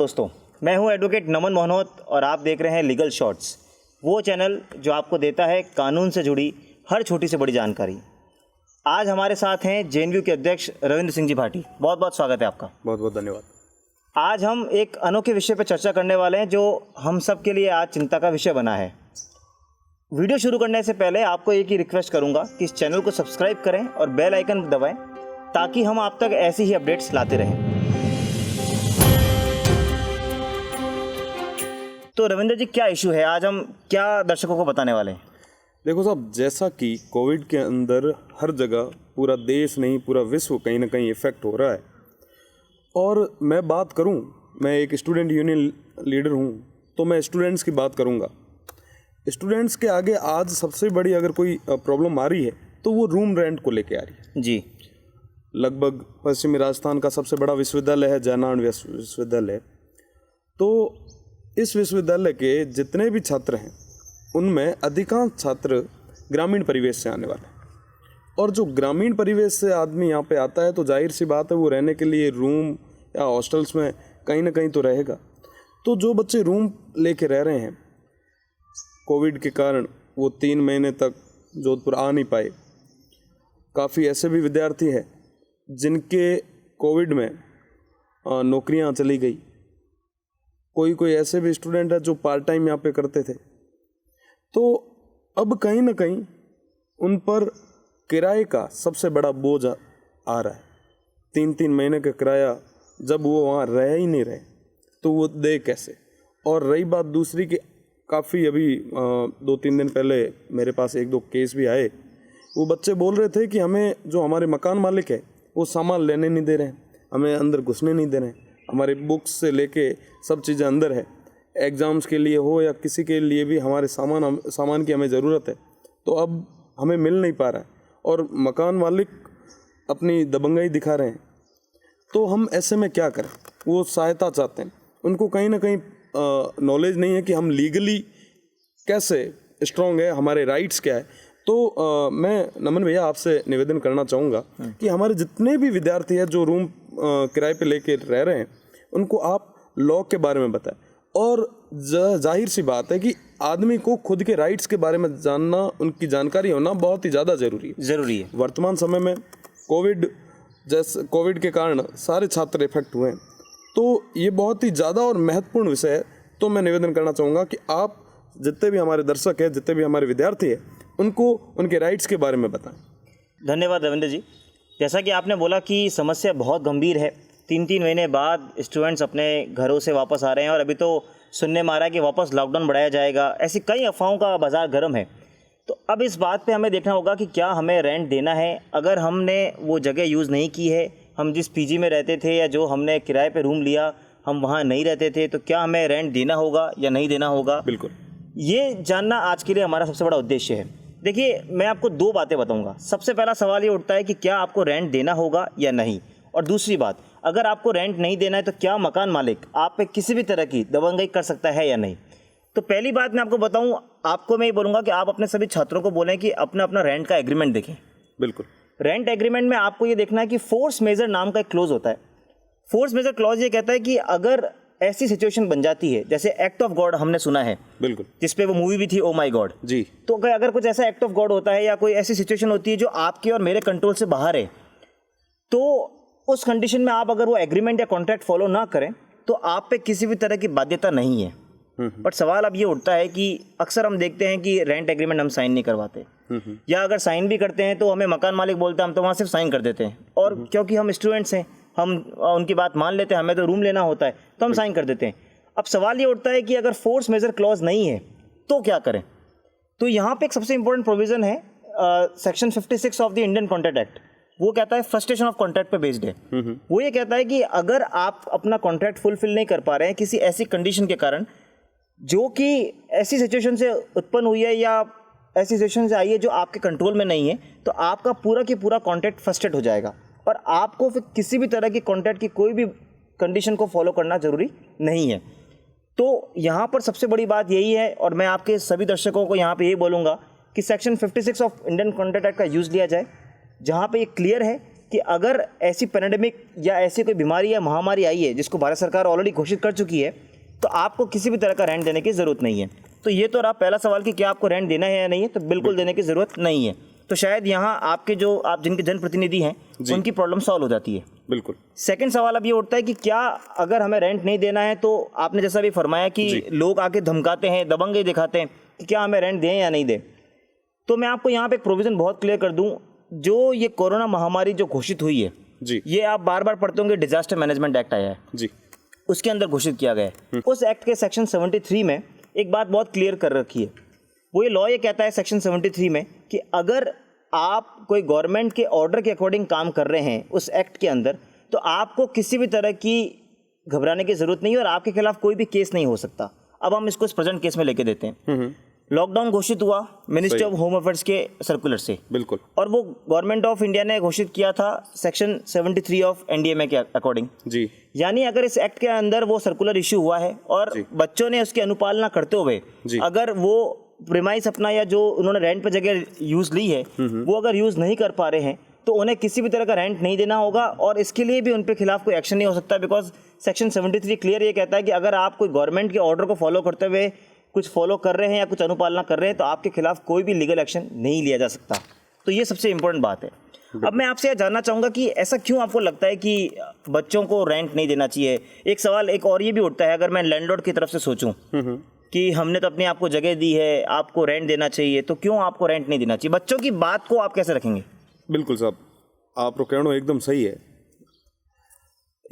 दोस्तों, मैं हूं एडवोकेट नमन मोहनोत और आप देख रहे हैं लीगल शॉर्ट्स, वो चैनल जो आपको देता है कानून से जुड़ी हर छोटी से बड़ी जानकारी। आज हमारे साथ हैं जेएनयू के अध्यक्ष रविंद्र सिंह जी भाटी। बहुत बहुत स्वागत है आपका। बहुत बहुत धन्यवाद। आज हम एक अनोखे विषय पर चर्चा करने वाले हैं जो हम सब के लिए आज चिंता का विषय बना है। वीडियो शुरू करने से पहले आपको एक ही रिक्वेस्ट करूंगा कि इस चैनल को सब्सक्राइब करें और बेल आइकन दबाएं ताकि हम आप तक ऐसी ही अपडेट्स लाते रहें। तो रविंद्र जी, क्या इशू है आज, हम क्या दर्शकों को बताने वाले हैं? देखो साहब, जैसा कि कोविड के अंदर हर जगह पूरा देश नहीं पूरा विश्व कहीं ना कहीं इफेक्ट हो रहा है, और मैं बात करूं, मैं एक स्टूडेंट यूनियन लीडर हूं, तो मैं स्टूडेंट्स की बात करूंगा। स्टूडेंट्स के आगे आज सबसे बड़ी अगर कोई प्रॉब्लम आ रही है तो वो रूम रेंट को लेके आ रही है जी। लगभग पश्चिमी राजस्थान का सबसे बड़ा विश्वविद्यालय है जयनारायण विश्वविद्यालय। तो इस विश्वविद्यालय के जितने भी छात्र हैं उनमें अधिकांश छात्र ग्रामीण परिवेश से आने वाले हैं, और जो ग्रामीण परिवेश से आदमी यहाँ पे आता है तो जाहिर सी बात है वो रहने के लिए रूम या हॉस्टल्स में कहीं ना कहीं तो रहेगा। तो जो बच्चे रूम लेके रह रहे हैं, कोविड के कारण वो 3 महीने तक जोधपुर आ नहीं पाए। काफ़ी ऐसे भी विद्यार्थी हैं जिनके कोविड में नौकरियां चली गई। कोई ऐसे भी स्टूडेंट है जो पार्ट टाइम यहाँ पे करते थे। तो अब कहीं ना कहीं उन पर किराए का सबसे बड़ा बोझ आ रहा है। 3 महीने का किराया जब वो वहाँ रह ही नहीं रहे तो वो दे कैसे। और रही बात दूसरी कि काफ़ी अभी 2-3 दिन पहले मेरे पास 1-2 केस भी आए। वो बच्चे बोल रहे थे कि हमें जो हमारे मकान मालिक है वो सामान लेने नहीं दे रहे हैं, हमें अंदर घुसने नहीं दे रहे हैं, हमारे बुक्स से लेके सब चीज़ें अंदर है। एग्ज़ाम्स के लिए हो या किसी के लिए भी हमारे सामान की हमें ज़रूरत है, तो अब हमें मिल नहीं पा रहा है और मकान मालिक अपनी दबंगाई दिखा रहे हैं। तो हम ऐसे में क्या करें? वो सहायता चाहते हैं, उनको कहीं ना कहीं नॉलेज नहीं है कि हम लीगली कैसे स्ट्रॉन्ग है, हमारे राइट्स क्या है। तो मैं नमन भैया आपसे निवेदन करना चाहूँगा कि हमारे जितने भी विद्यार्थी हैं जो रूम किराए पे लेके रह रहे हैं उनको आप लॉ के बारे में बताएं। और जाहिर सी बात है कि आदमी को खुद के राइट्स के बारे में जानना, उनकी जानकारी होना बहुत ही ज़्यादा ज़रूरी है। वर्तमान समय में कोविड के कारण सारे छात्र इफेक्ट हुए हैं, तो ये बहुत ही ज़्यादा और महत्वपूर्ण विषय है। तो मैं निवेदन करना चाहूँगा कि आप जितने भी हमारे दर्शक हैं, जितने भी हमारे विद्यार्थी हैं, उनको उनके राइट्स के बारे में बताएं। धन्यवाद रविंद्र जी। जैसा कि आपने बोला कि समस्या बहुत गंभीर है। 3 महीने बाद स्टूडेंट्स अपने घरों से वापस आ रहे हैं और अभी तो सुनने में आ रहा है कि वापस लॉकडाउन बढ़ाया जाएगा। ऐसी कई अफवाहों का बाज़ार गर्म है। तो अब इस बात पे हमें देखना होगा कि क्या हमें रेंट देना है। अगर हमने वो जगह यूज़ नहीं की है, हम जिस पीजी में रहते थे या जो हमने किराए पे रूम लिया हम वहाँ नहीं रहते थे, तो क्या हमें रेंट देना होगा या नहीं देना होगा? बिल्कुल, ये जानना आज के लिए हमारा सबसे बड़ा उद्देश्य है। देखिए, मैं आपको 2 बातें बताऊंगा। सबसे पहला सवाल ये उठता है कि क्या आपको रेंट देना होगा या नहीं, और दूसरी बात, अगर आपको रेंट नहीं देना है तो क्या मकान मालिक आप पे किसी भी तरह की दबंगाई कर सकता है या नहीं। तो पहली बात मैं आपको बताऊं, आपको मैं ये बोलूँगा कि आप अपने सभी छात्रों को बोलें कि अपना रेंट का एग्रीमेंट देखें। बिल्कुल, रेंट एग्रीमेंट में आपको ये देखना है कि फोर्स मेजर नाम का एक क्लोज होता है। फोर्स मेजर क्लॉज ये कहता है कि अगर ऐसी सिचुएशन बन जाती है, जैसे एक्ट ऑफ गॉड हमने सुना है, बिल्कुल, जिसपे वो मूवी भी थी, ओ माय गॉड जी। तो अगर कुछ ऐसा एक्ट ऑफ गॉड होता है या कोई ऐसी सिचुएशन होती है जो आपके और मेरे कंट्रोल से बाहर है, तो उस कंडीशन में आप अगर वो एग्रीमेंट या कॉन्ट्रैक्ट फॉलो ना करें तो आप पे किसी भी तरह की बाध्यता नहीं है। बट सवाल अब ये उठता है कि अक्सर हम देखते हैं कि रेंट एग्रीमेंट हम साइन नहीं करवाते, या अगर साइन भी करते हैं तो हमें मकान मालिक बोलता है हम तो वहाँ सिर्फ साइन कर देते हैं, और क्योंकि हम स्टूडेंट्स हैं हम उनकी बात मान लेते हैं, हमें तो रूम लेना होता है तो हम साइन कर देते हैं। अब सवाल ये उठता है कि अगर फोर्स मेजर क्लॉज नहीं है तो क्या करें। तो यहाँ पे एक सबसे इंपॉर्टेंट प्रोविजन है, section 56 of the Indian contract act. वो कहता है फ्रस्ट्रेशन ऑफ कॉन्ट्रैक्ट पे बेस्ड है। वो ये कहता है कि अगर आप अपना कॉन्ट्रैक्ट फुलफिल नहीं कर पा रहे हैं किसी ऐसी कंडीशन के कारण जो कि ऐसी सिचुएशन से उत्पन्न हुई है या ऐसी सिचुएशन से आई है जो आपके कंट्रोल में नहीं है, तो आपका पूरा की पूरा कॉन्ट्रैक्ट फ्रस्ट्रेट हो जाएगा और आपको फिर किसी भी तरह की कॉन्ट्रैक्ट की कोई भी कंडीशन को फॉलो करना जरूरी नहीं है। तो यहाँ पर सबसे बड़ी बात यही है, और मैं आपके सभी दर्शकों को यहाँ पे यही बोलूँगा कि section 56 of Indian contract act का यूज़ लिया जाए, जहाँ पे ये क्लियर है कि अगर ऐसी पैंडेमिक या ऐसी कोई बीमारी या महामारी आई है जिसको भारत सरकार ऑलरेडी घोषित कर चुकी है, तो आपको किसी भी तरह का रेंट देने की ज़रूरत नहीं है। तो ये तो रहा पहला सवाल कि क्या आपको रेंट देना है या नहीं है, तो बिल्कुल देने की ज़रूरत नहीं है। तो शायद यहाँ आपके जो आप जिनके जनप्रतिनिधि हैं उनकी प्रॉब्लम सॉल्व हो जाती है। बिल्कुल। सेकंड सवाल अब ये उठता है कि क्या अगर हमें रेंट नहीं देना है, तो आपने जैसा भी फरमाया कि लोग आके धमकाते हैं, दबंगई दिखाते हैं कि क्या हमें रेंट दें या नहीं दें, तो मैं आपको यहाँ पे एक प्रोविज़न बहुत क्लियर कर दूँ। जो ये कोरोना महामारी जो घोषित हुई है जी, ये आप बार बार पढ़ते होंगे, डिजास्टर मैनेजमेंट एक्ट आया है जी, उसके अंदर घोषित किया गया है। उस एक्ट के सेक्शन 73 में एक बात बहुत क्लियर कर रखी है। वो ये लॉ ये कहता है सेक्शन 73 में कि अगर आप कोई गवर्नमेंट के ऑर्डर के अकॉर्डिंग काम कर रहे हैं उस एक्ट के अंदर, तो आपको किसी भी तरह की घबराने की ज़रूरत नहीं है और आपके खिलाफ कोई भी केस नहीं हो सकता। अब हम इसको इस प्रेजेंट केस में लेके देते हैं। लॉकडाउन घोषित हुआ मिनिस्ट्री ऑफ होम अफेयर्स के सर्कुलर से, बिल्कुल, और वो गवर्नमेंट ऑफ इंडिया ने घोषित किया था सेक्शन 73 ऑफ एनडीएमए के अकॉर्डिंग जी। यानी अगर इस एक्ट के अंदर वो सर्कुलर इश्यू हुआ है और बच्चों ने उसकी अनुपालना करते हुए अगर वो प्रीमाइस अपना या जो उन्होंने रेंट पर जगह यूज़ ली है वो अगर यूज़ नहीं कर पा रहे हैं, तो उन्हें किसी भी तरह का रेंट नहीं देना होगा और इसके लिए भी उन पे खिलाफ कोई एक्शन नहीं हो सकता। बिकॉज सेक्शन 73 क्लियर ये कहता है कि अगर आप कोई गवर्नमेंट के ऑर्डर को फॉलो करते हुए कुछ फॉलो कर रहे हैं या कुछ अनुपालना कर रहे हैं, तो आपके खिलाफ कोई भी लीगल एक्शन नहीं लिया जा सकता। तो ये सबसे इंपॉर्टेंट बात है। अब मैं आपसे यह जानना चाहूँगा कि ऐसा क्यों आपको लगता है कि बच्चों को रेंट नहीं देना चाहिए। एक सवाल एक और ये भी उठता है, अगर मैं लैंडलॉर्ड की तरफ से सोचूं कि हमने तो अपने आप को जगह दी है, आपको रेंट देना चाहिए, तो क्यों आपको रेंट नहीं देना चाहिए? बच्चों की बात को आप कैसे रखेंगे? बिल्कुल साहब, आप कहना एकदम सही है।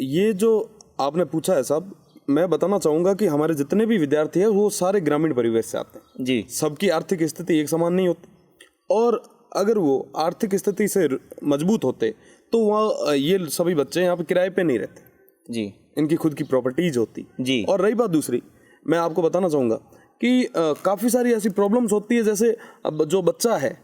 ये जो आपने पूछा है साहब, मैं बताना चाहूँगा कि हमारे जितने भी विद्यार्थी हैं वो सारे ग्रामीण परिवेश से आते हैं जी। सबकी आर्थिक स्थिति एक समान नहीं होती, और अगर वो आर्थिक स्थिति से मजबूत होते तो वहाँ ये सभी बच्चे यहाँ पे किराए पे नहीं रहते जी, इनकी खुद की प्रॉपर्टीज होती जी। और रही बात दूसरी, मैं आपको बताना चाहूँगा कि काफ़ी सारी ऐसी प्रॉब्लम्स होती है, जैसे अब जो बच्चा है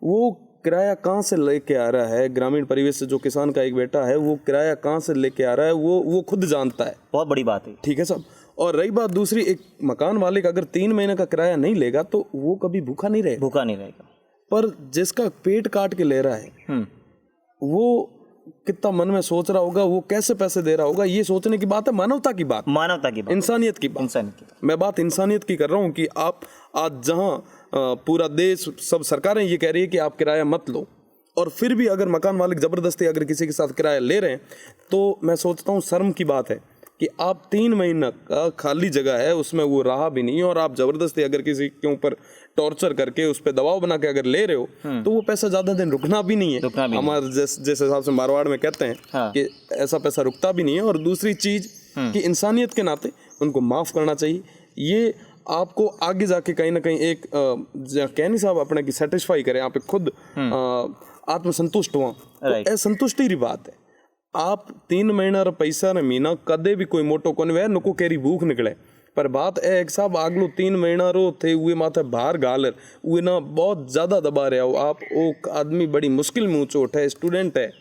वो किराया कहाँ से लेके आ रहा है, ग्रामीण परिवेश से जो किसान का एक बेटा है वो किराया कहाँ से लेके आ रहा है वो खुद जानता है। बहुत बड़ी बात है। ठीक है साहब। और रही बात दूसरी, एक मकान मालिक अगर 3 महीने का किराया नहीं लेगा तो वो कभी भूखा नहीं रहेगा। पर जिसका पेट काट के ले रहा है वो कितना मन में सोच रहा होगा, वो कैसे पैसे दे रहा होगा, ये सोचने की बात है। मानवता की बात, इंसानियत की बात। मैं बात इंसानियत की कर रहा हूँ कि आप आज जहाँ पूरा देश सब सरकारें ये कह रही है कि आप किराया मत लो, और फिर भी अगर मकान मालिक ज़बरदस्ती अगर किसी के साथ किराया ले रहे हैं, तो मैं सोचता हूँ शर्म की बात है कि आप 3 महीना का खाली जगह है उसमें वो रहा भी नहीं, और आप ज़बरदस्ती अगर किसी के ऊपर टॉर्चर करके उस पर दबाव बना के अगर ले रहे हो तो वो पैसा ज़्यादा दिन रुकना भी नहीं है। हमारे जिस हिसाब से मारवाड़ में कहते हैं कि ऐसा पैसा रुकता भी नहीं है। और दूसरी चीज़ कि इंसानियत के नाते उनको माफ़ करना चाहिए। ये आपको आगे जाके कहीं ना कहीं एक कहनी साहब अपने की सेटिस्फाई करे, आप खुद आत्मसंतुष्ट हुआ, तो असंतुष्टि री बात है। आप 3 महीना पैसा न महीना कदे भी कोई मोटो कोन वे नुको केरी भूख निकले, पर बात है एक साहब आगलो 3 महीना रो थे हुए माथे बाहर गालर हुए ना बहुत ज़्यादा दबा रहे हो आप। वो आदमी बड़ी मुश्किल में ऊँचो उठे, स्टूडेंट है,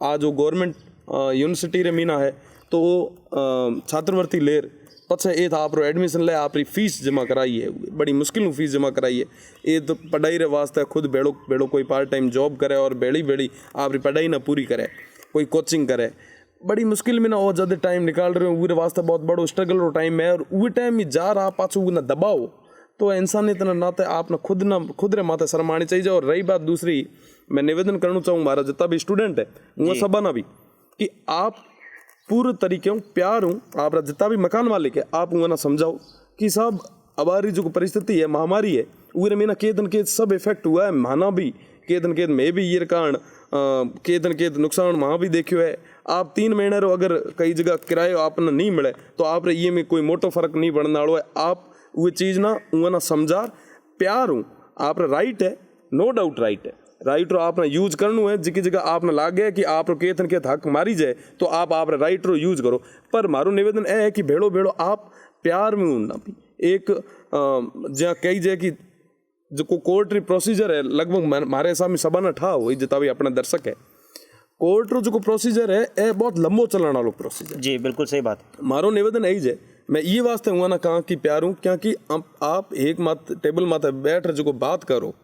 आज वो गवर्नमेंट यूनिवर्सिटी रे मीना है तो वो छात्रवृत्ति लेर पछे ए था आप एडमिशन ले आप फीस जमा कराई है, बड़ी मुश्किल में फीस जमा कराई है। ये तो पढ़ाई रे वास्ते खुद बेड़ो कोई पार्ट टाइम जॉब करे और बेड़ी आप पढ़ाई ना पूरी करे, कोई कोचिंग करे, बड़ी मुश्किल में ना और ज़्यादा टाइम निकाल रहे हो, वो वास्ते बहुत बड़ो स्ट्रगल रो टाइम है, और वो टाइम में जा रहा पाछू ना दबाओ, तो इंसानियत ना नाते आप खुद रे माथे शर्म आनी चाहिए। और रही बात दूसरी, मैं निवेदन करना चाहूँ हमारा जितना भी स्टूडेंट है वो सब ना भी कि आप पूरे तरीके प्यार हूँ, आप जितना भी मकान मालिक है आप वो ना समझाओ कि साहब हमारी जो परिस्थिति है महामारी है वो में ना के दिन के सब इफेक्ट हुआ है, माना भी के दिन में भी ये कारण के दिन के नुकसान वहाँ भी देखियो है। आप 3 महीने रो अगर कई जगह किराए आपने नहीं मिले तो आप ये में कोई मोटो फर्क नहीं पड़ने वालों है। आप वो चीज़ ना वो ना समझा प्यार हूँ, आप राइट है, नो डाउट राइट है, राइट रो आपने यूज करना है। जिकी जगह आपने लागे कि आप केतन के हक मारी जाए तो आप राइट रो यूज करो। पर मारो निवेदन है कि भेड़ो आप प्यार में ना भी एक जहाँ कई जाए कि जो कोर्ट री प्रोसीजर है लगभग हमारे हिसाब में सबा न ठा हो जितना भी अपना दर्शक है, कोर्ट रो जो प्रोसीजर है ए बहुत लंबो चलाने वालों प्रोसीजर। जी बिल्कुल सही बात। मारो निवेदन यही है, मैं ये वास्ते हुआ ना कहा कि प्यार हूँ क्योंकि आप एक टेबल माथे बैठ रहे जो बात करो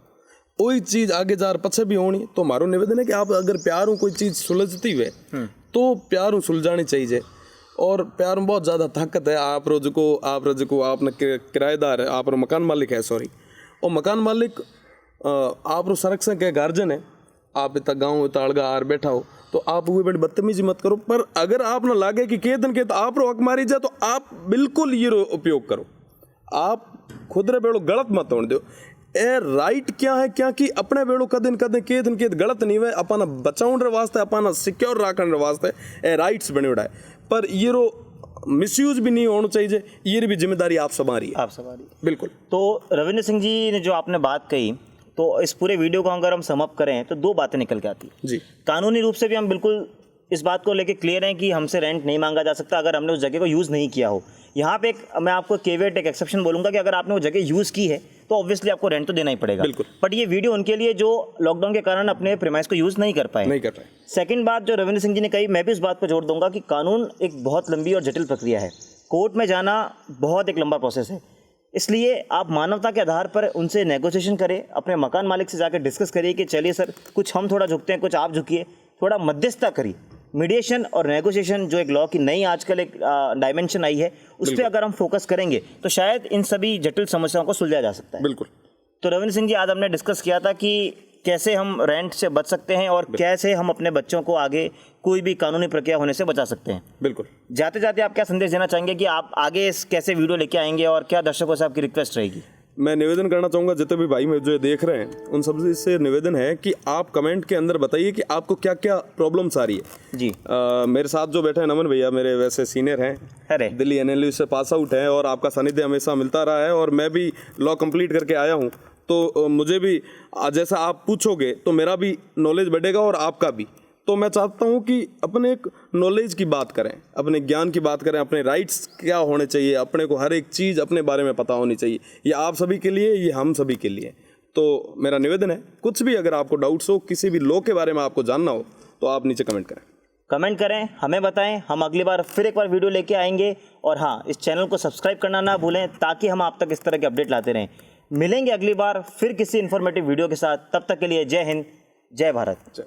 कोई चीज आगे जार पछे भी होनी तो मारो निवेदन है कि आप अगर प्यार कोई चीज सुलझती हुए तो प्यार सुलझानी चाहिए। और प्यार में बहुत ज़्यादा ताकत है। आप रोज को आपने किराएदार है, आप मकान मालिक है, सॉरी, और मकान मालिक आप संरक्षण के गार्जियन है। आप इतना गाँव इतना अड़गा आर बैठा हो तो आप वो बड़ी बदतमीजी मत करो। पर अगर आप ना लागे कि के दिन के तो आप रो हक मारी जाए तो आप बिल्कुल ये उपयोग करो। आप खुद रे बेड़ो गलत मत होने दो। ए राइट क्या है, क्या कि अपने बेड़ो कदन के दिन के गलत नहीं हुए, अपना बचाउन रे वास्ते, अपना सिक्योर रखने रे वास्ते ए राइट्स बने उड़ा है। पर ये रो मिसयूज भी नहीं होना चाहिए। ये भी जिम्मेदारी आप संभाली है। बिल्कुल। तो रविंद्र सिंह जी ने जो आपने बात कही, तो इस पूरे वीडियो को अगर हम सम अप करें तो दो बातें निकल के आती जी। कानूनी रूप से भी हम बिल्कुल इस बात को लेके क्लियर हैं कि हमसे रेंट नहीं मांगा जा सकता अगर हमने उस जगह को यूज़ नहीं किया हो। यहाँ पे मैं आपको केवेट एक एक्सेप्शन बोलूँगा कि अगर आपने वो जगह यूज़ की है तो ऑब्वियसली आपको रेंट तो देना ही पड़ेगा। बिल्कुल। बट ये वीडियो उनके लिए जो लॉकडाउन के कारण अपने प्रीमाइस को यूज़ नहीं कर पाए। सेकंड बात जो रविंद्र सिंह जी ने कही, मैं भी इस बात पर जोर दूंगा कि कानून एक बहुत लंबी और जटिल प्रक्रिया है। कोर्ट में जाना बहुत एक लंबा प्रोसेस है। इसलिए आप मानवता के आधार पर उनसे नेगोशिएशन करें, अपने मकान मालिक से जाकर डिस्कस करिए कि चलिए सर कुछ हम थोड़ा झुकते हैं, कुछ आप झुकिए, थोड़ा मध्यस्थता करिए। मीडिएशन और नेगोशिएशन जो एक लॉ की नई आजकल एक डायमेंशन आई है, उस पर अगर हम फोकस करेंगे तो शायद इन सभी जटिल समस्याओं को सुलझाया जा सकता है। बिल्कुल। तो रविंद्र सिंह जी, आज हमने डिस्कस किया था कि कैसे हम रेंट से बच सकते हैं और कैसे हम अपने बच्चों को आगे कोई भी कानूनी प्रक्रिया होने से बचा सकते हैं। बिल्कुल। जाते जाते आप क्या संदेश देना चाहेंगे कि आप आगे कैसे वीडियो लेके आएंगे और क्या दर्शकों से आपकी रिक्वेस्ट रहेगी? मैं निवेदन करना चाहूँगा जितने भी भाई में जो देख रहे हैं उन सबसे से निवेदन है कि आप कमेंट के अंदर बताइए कि आपको क्या क्या प्रॉब्लम्स आ रही है। जी। मेरे साथ जो बैठे हैं नमन भैया, मेरे वैसे सीनियर हैं, अरे दिल्ली एनएलयू से पास आउट हैं और आपका सानिध्य हमेशा मिलता रहा है और मैं भी लॉ कंप्लीट करके आया हूँ। तो मुझे भी जैसा आप पूछोगे तो मेरा भी नॉलेज बढ़ेगा और आपका भी। तो मैं चाहता हूँ कि अपने एक नॉलेज की बात करें, अपने ज्ञान की बात करें, अपने राइट्स क्या होने चाहिए, अपने को हर एक चीज़ अपने बारे में पता होनी चाहिए। ये आप सभी के लिए, ये हम सभी के लिए। तो मेरा निवेदन है, कुछ भी अगर आपको डाउट्स हो, किसी भी लॉ के बारे में आपको जानना हो तो आप नीचे कमेंट करें, हमें बताएं। हम अगली बार फिर एक बार वीडियो लेके आएंगे। और हाँ, इस चैनल को सब्सक्राइब करना ना भूलें ताकि हम आप तक इस तरह के अपडेट लाते रहें। मिलेंगे अगली बार फिर किसी इन्फॉर्मेटिव वीडियो के साथ। तब तक के लिए जय हिंद, जय भारत।